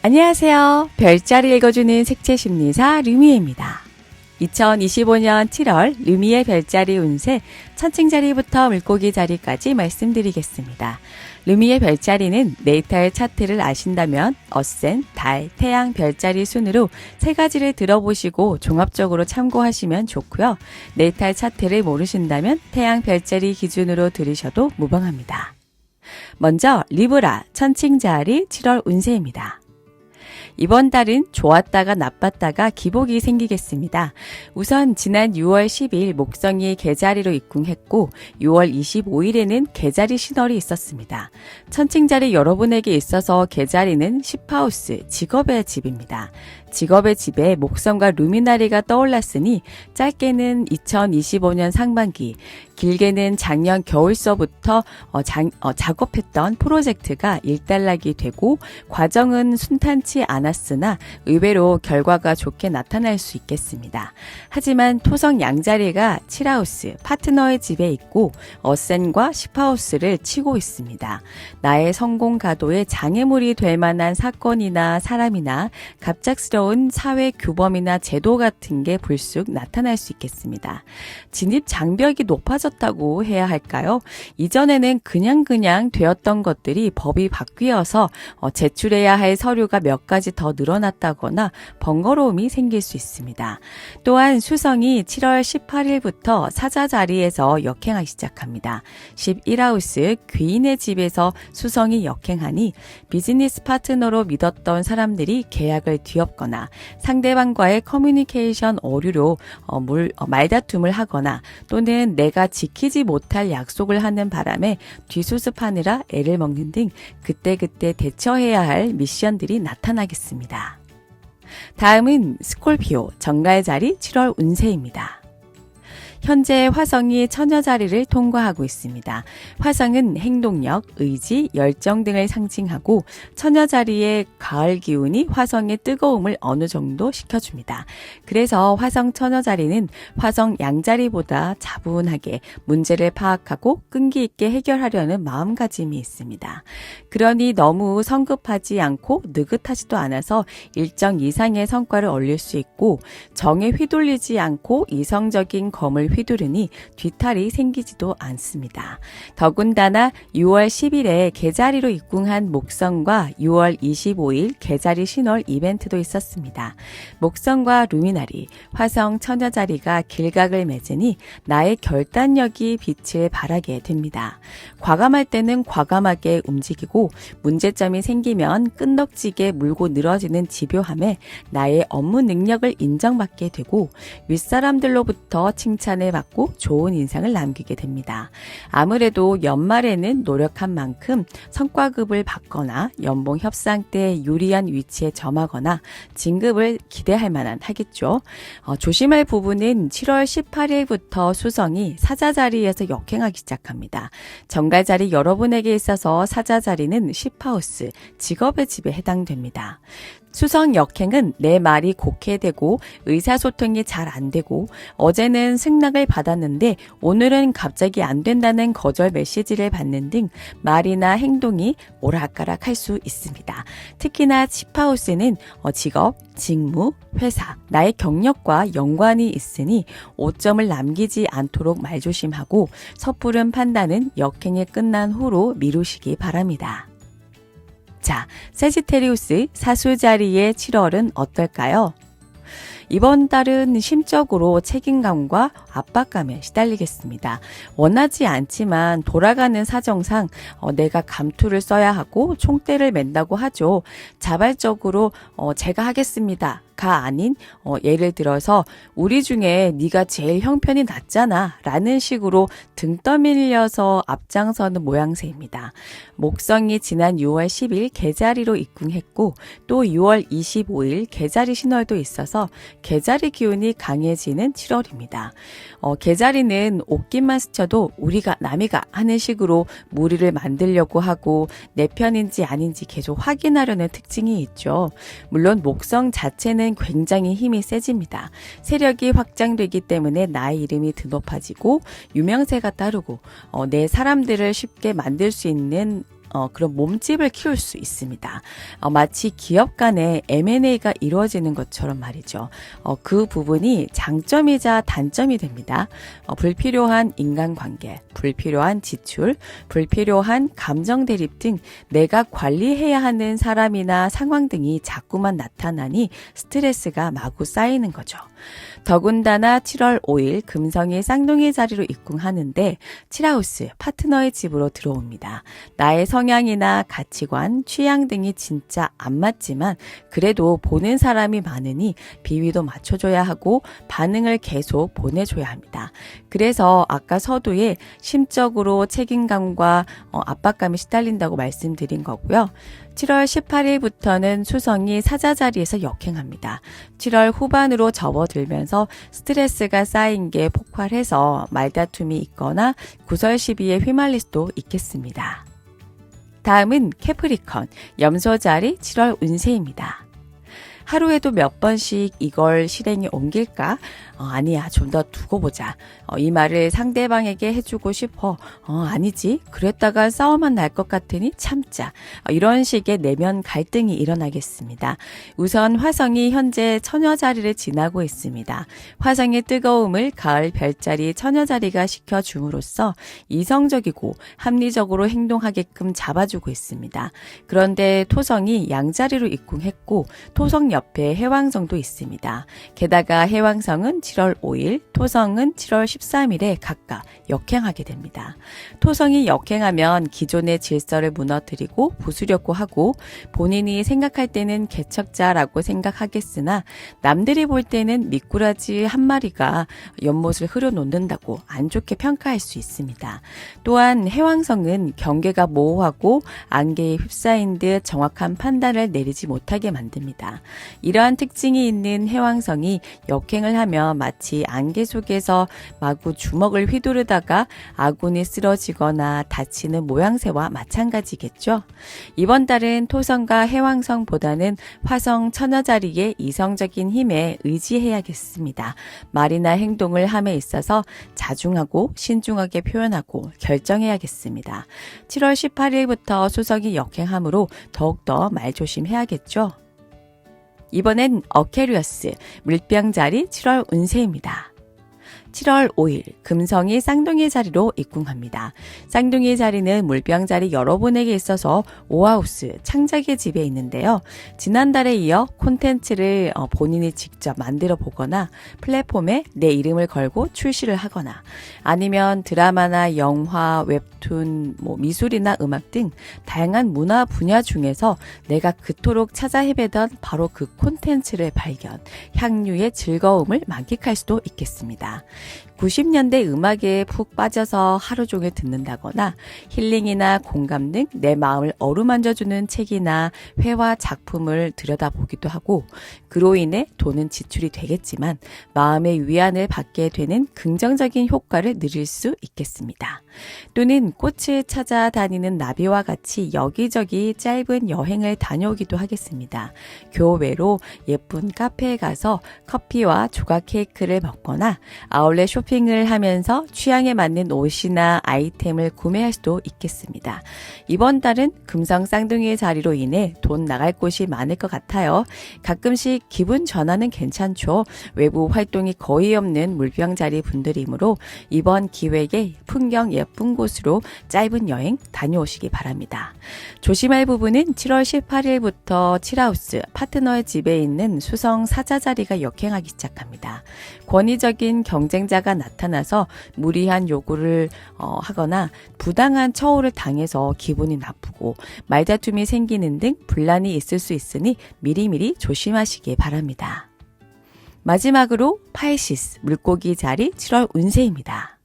안녕하세요. 별자리 읽어주는 색채심리사 류미애입니다. 2025년 7월 류미애 별자리 운세 천칭자리부터 물고기 자리까지 말씀드리겠습니다. 류미애 별자리는 네이탈 차트를 아신다면 어센, 달, 태양 별자리 순으로 세 가지를 들어보시고 종합적으로 참고하시면 좋고요. 네이탈 차트를 모르신다면 태양 별자리 기준으로 들으셔도 무방합니다. 먼저 리브라 천칭자리 7월 운세입니다. 이번 달은 좋았다가 나빴다가 기복이 생기겠습니다. 우선 지난 6월 10일 목성이 개자리로 입궁했고 6월 25일에는 개자리 신월이 있었습니다. 천칭자리 여러분에게 있어서 개자리는 10하우스 직업의 집입니다. 직업의 집에 목성과 루미나리가 떠올랐으니 짧게는 2025년 상반기, 길게는 작년 겨울서부터 작업했던 프로젝트가 일단락이 되고 과정은 순탄치 않았으나 의외로 결과가 좋게 나타날 수 있겠습니다. 하지만 토성 양자리가 7하우스 파트너의 집에 있고 어센과 10하우스를 치고 있습니다. 나의 성공 가도에 장애물이 될 만한 사건이나 사람이나 갑작스러운 사회 규범이나 제도 같은 게 불쑥 나타날 수 있겠습니다. 진입 장벽이 높아졌다고 해야 할까요? 이전에는 그냥 되었던 것들이 법이 바뀌어서 제출해야 할 서류가 몇 가지 더 늘어났다거나 번거로움이 생길 수 있습니다. 또한 수성이 7월 18일부터 사자 자리에서 역행하기 시작합니다. 11하우스 귀인의 집에서 수성이 역행하니 비즈니스 파트너로 믿었던 사람들이 계약을 뒤엎거나 상대방과의 커뮤니케이션 오류로 말다툼을 하거나 또는 내가 지키지 못할 약속을 하는 바람에 뒤수습하느라 애를 먹는 등 그때그때 대처해야 할 미션들이 나타나겠습니다. 다음은 스콜피오 정갈자리 7월 운세입니다. 현재 화성이 처녀자리를 통과하고 있습니다. 화성은 행동력, 의지, 열정 등을 상징하고 처녀자리의 가을 기운이 화성의 뜨거움을 어느 정도 식혀줍니다. 그래서 화성 처녀자리는 화성 양자리보다 차분하게 문제를 파악하고 끈기 있게 해결하려는 마음가짐이 있습니다. 그러니 너무 성급하지 않고 느긋하지도 않아서 일정 이상의 성과를 올릴 수 있고 정에 휘둘리지 않고 이성적인 검을 휘두르니 뒤탈이 생기지도 않습니다. 더군다나 6월 10일에 개자리로 입궁한 목성과 6월 25일 개자리 신월 이벤트도 있었습니다. 목성과 루미나리, 화성 처녀자리가 길각을 맺으니 나의 결단력이 빛을 발하게 됩니다. 과감할 때는 과감하게 움직이고 문제점이 생기면 끈덕지게 물고 늘어지는 집요함에 나의 업무 능력을 인정받게 되고 윗사람들로부터 칭찬을 받고 좋은 인상을 남기게 됩니다. 아무래도 연말에는 노력한 만큼 성과급을 받거나 연봉 협상 때 유리한 위치에 점하거나 진급을 기대할 만한 하겠죠. 조심할 부분은 7월 18일부터 수성이 사자자리에서 역행하기 시작합니다. 정갈자리 여러분에게 있어서 사자자리는 10하우스 직업의 집에 해당됩니다. 수성 역행은 내 말이 곡해되고 의사소통이 잘 안 되고 어제는 승낙을 받았는데 오늘은 갑자기 안 된다는 거절 메시지를 받는 등 말이나 행동이 오락가락 할 수 있습니다. 특히나 10하우스는 직업, 직무, 회사, 나의 경력과 연관이 있으니 오점을 남기지 않도록 말조심하고 섣부른 판단은 역행이 끝난 후로 미루시기 바랍니다. 자, 세지테리우스 사수자리의 7월은 어떨까요? 이번 달은 심적으로 책임감과 압박감에 시달리겠습니다. 원하지 않지만 돌아가는 사정상 내가 감투를 써야 하고 총대를 맨다고 하죠. 자발적으로 제가 하겠습니다. 가 아닌 예를 들어서 우리 중에 네가 제일 형편이 낫잖아 라는 식으로 등 떠밀려서 앞장서는 모양새입니다. 목성이 지난 6월 10일 개자리로 입궁했고 또 6월 25일 개자리 신월도 있어서 개자리 기운이 강해지는 7월입니다. 개자리는 옷깃만 스쳐도 우리가 남이가 하는 식으로 무리를 만들려고 하고 내 편인지 아닌지 계속 확인하려는 특징이 있죠. 물론 목성 자체는 굉장히 힘이 세집니다. 세력이 확장되기 때문에 나의 이름이 드높아지고 유명세가 따르고 내 사람들을 쉽게 만들 수 있는 그런 몸집을 키울 수 있습니다. 마치 기업 간의 M&A가 이루어지는 것처럼 말이죠. 그 부분이 장점이자 단점이 됩니다. 불필요한 인간관계, 불필요한 지출, 불필요한 감정 대립 등 내가 관리해야 하는 사람이나 상황 등이 자꾸만 나타나니 스트레스가 마구 쌓이는 거죠. 더군다나 7월 5일 금성이 쌍둥이 자리로 입궁하는데 7하우스 파트너의 집으로 들어옵니다. 나의 성향이나 가치관, 취향 등이 진짜 안 맞지만 그래도 보는 사람이 많으니 비위도 맞춰줘야 하고 반응을 계속 보내줘야 합니다. 그래서 아까 서두에 심적으로 책임감과 압박감이 시달린다고 말씀드린 거고요. 7월 18일부터는 수성이 사자 자리에서 역행합니다. 7월 후반으로 접어들면서 스트레스가 쌓인 게 폭발해서 말다툼이 있거나 구설 시비에 휘말릴 수도 있겠습니다. 다음은 캐프리컨, 염소 자리 7월 운세입니다. 하루에도 몇 번씩 이걸 실행에 옮길까? 아니야, 좀 더 두고 보자. 이 말을 상대방에게 해주고 싶어. 아니지. 그랬다가 싸움만 날 것 같으니 참자. 이런 식의 내면 갈등이 일어나겠습니다. 우선 화성이 현재 처녀 자리를 지나고 있습니다. 화성의 뜨거움을 가을 별자리 처녀 자리가 식혀줌으로써 이성적이고 합리적으로 행동하게끔 잡아주고 있습니다. 그런데 토성이 양자리로 입궁했고 토성 옆에 해왕성도 있습니다. 게다가 해왕성은 7월 5일, 토성은 7월 13일에 각각 역행하게 됩니다. 토성이 역행하면 기존의 질서를 무너뜨리고 부수려고 하고 본인이 생각할 때는 개척자라고 생각하겠으나 남들이 볼 때는 미꾸라지 한 마리가 연못을 흐려놓는다고 안 좋게 평가할 수 있습니다. 또한 해왕성은 경계가 모호하고 안개에 휩싸인 듯 정확한 판단을 내리지 못하게 만듭니다. 이러한 특징이 있는 해왕성이 역행을 하며 마치 안개 속에서 마구 주먹을 휘두르다가 아군이 쓰러지거나 다치는 모양새와 마찬가지겠죠. 이번 달은 토성과 해왕성보다는 화성 처녀 자리의 이성적인 힘에 의지해야겠습니다. 말이나 행동을 함에 있어서 자중하고 신중하게 표현하고 결정해야겠습니다. 7월 18일부터 수성이 역행하므로 더욱더 말조심해야겠죠. 이번엔 어케리어스, 물병 자리 7월 운세입니다. 7월 5일 금성이 쌍둥이 자리로 입궁합니다. 쌍둥이 자리는 물병 자리 여러분에게 있어서 5하우스 창작의 집에 있는데요. 지난달에 이어 콘텐츠를 본인이 직접 만들어 보거나 플랫폼에 내 이름을 걸고 출시를 하거나 아니면 드라마나 영화, 웹툰, 미술이나 음악 등 다양한 문화 분야 중에서 내가 그토록 찾아 헤매던 바로 그 콘텐츠를 발견, 향유의 즐거움을 만끽할 수도 있겠습니다. 90년대 음악에 푹 빠져서 하루 종일 듣는다거나 힐링이나 공감 등 내 마음을 어루만져주는 책이나 회화 작품을 들여다보기도 하고 그로 인해 돈은 지출이 되겠지만 마음의 위안을 받게 되는 긍정적인 효과를 누릴 수 있겠습니다. 또는 꽃을 찾아다니는 나비와 같이 여기저기 짧은 여행을 다녀오기도 하겠습니다. 교외로 예쁜 카페에 가서 커피와 조각 케이크를 먹거나 아울렛 쇼핑을 하면서 취향에 맞는 옷이나 아이템을 구매할 수도 있겠습니다. 이번 달은 금성 쌍둥이의 자리로 인해 돈 나갈 곳이 많을 것 같아요. 가끔씩 기분 전환은 괜찮죠. 외부 활동이 거의 없는 물병 자리 분들이므로 이번 기회에 풍경 예쁜 곳으로 짧은 여행 다녀오시기 바랍니다. 조심할 부분은 7월 18일부터 7하우스 파트너의 집에 있는 수성 사자 자리가 역행하기 시작합니다. 권위적인 경쟁자가 나타나서 무리한 요구를 하거나 부당한 처우를 당해서 기분이 나쁘고 말다툼이 생기는 등 분란이 있을 수 있으니 미리미리 조심하시기 바랍니다. 마지막으로 파이시스 물고기 자리 7월 운세입니다.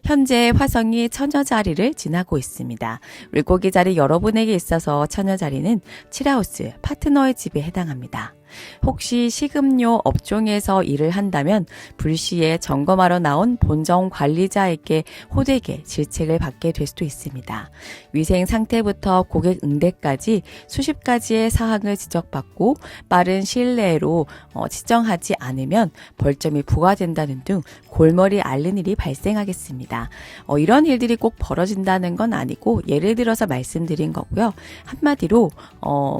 현재 화성이 처녀 자리를 지나고 있습니다. 물고기 자리 여러분에게 있어서 처녀 자리는 7하우스 파트너의 집에 해당합니다. 혹시 식음료 업종에서 일을 한다면 불시에 점검하러 나온 본점 관리자에게 호되게 질책을 받게 될 수도 있습니다. 위생 상태부터 고객 응대까지 수십 가지의 사항을 지적받고 빠른 시일 내로 지정하지 않으면 벌점이 부과된다는 등 골머리 앓는 일이 발생하겠습니다. 있습니다. 이런 일들이 꼭 벌어진다는 건 아니고 예를 들어서 말씀드린 거고요. 한마디로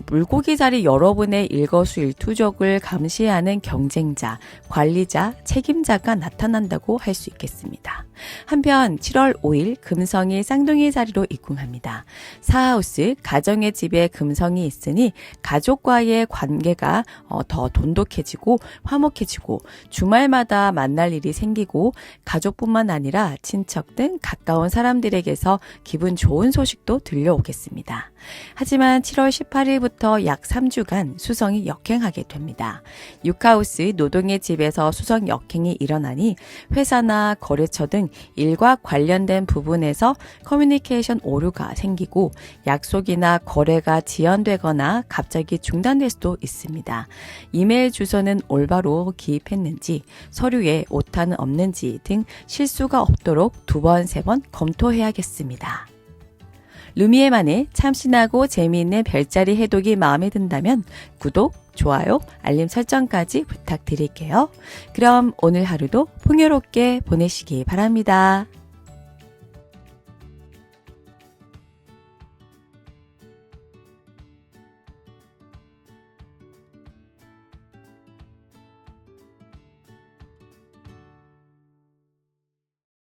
물고기 자리 여러분의 일거수일투족을 감시하는 경쟁자, 관리자, 책임자가 나타난다고 할 수 있겠습니다. 한편 7월 5일 금성이 쌍둥이 자리로 입궁합니다. 사하우스, 가정의 집에 금성이 있으니 가족과의 관계가 더 돈독해지고 화목해지고 주말마다 만날 일이 생기고 가족뿐만 아니라 친척 등 가까운 사람들에게서 기분 좋은 소식도 들려오겠습니다. 하지만 7월 18일부터 약 3주간 수성이 역행하게 됩니다. 6하우스 노동의 집에서 수성 역행이 일어나니 회사나 거래처 등 일과 관련된 부분에서 커뮤니케이션 오류가 생기고 약속이나 거래가 지연되거나 갑자기 중단될 수도 있습니다. 이메일 주소는 올바로 기입했는지, 서류에 오타는 없는지 등 실수가 없도록 2번, 3번 검토해야겠습니다. 루미에만의 참신하고 재미있는 별자리 해독이 마음에 든다면 구독, 좋아요, 알림 설정까지 부탁드릴게요. 그럼 오늘 하루도 풍요롭게 보내시기 바랍니다.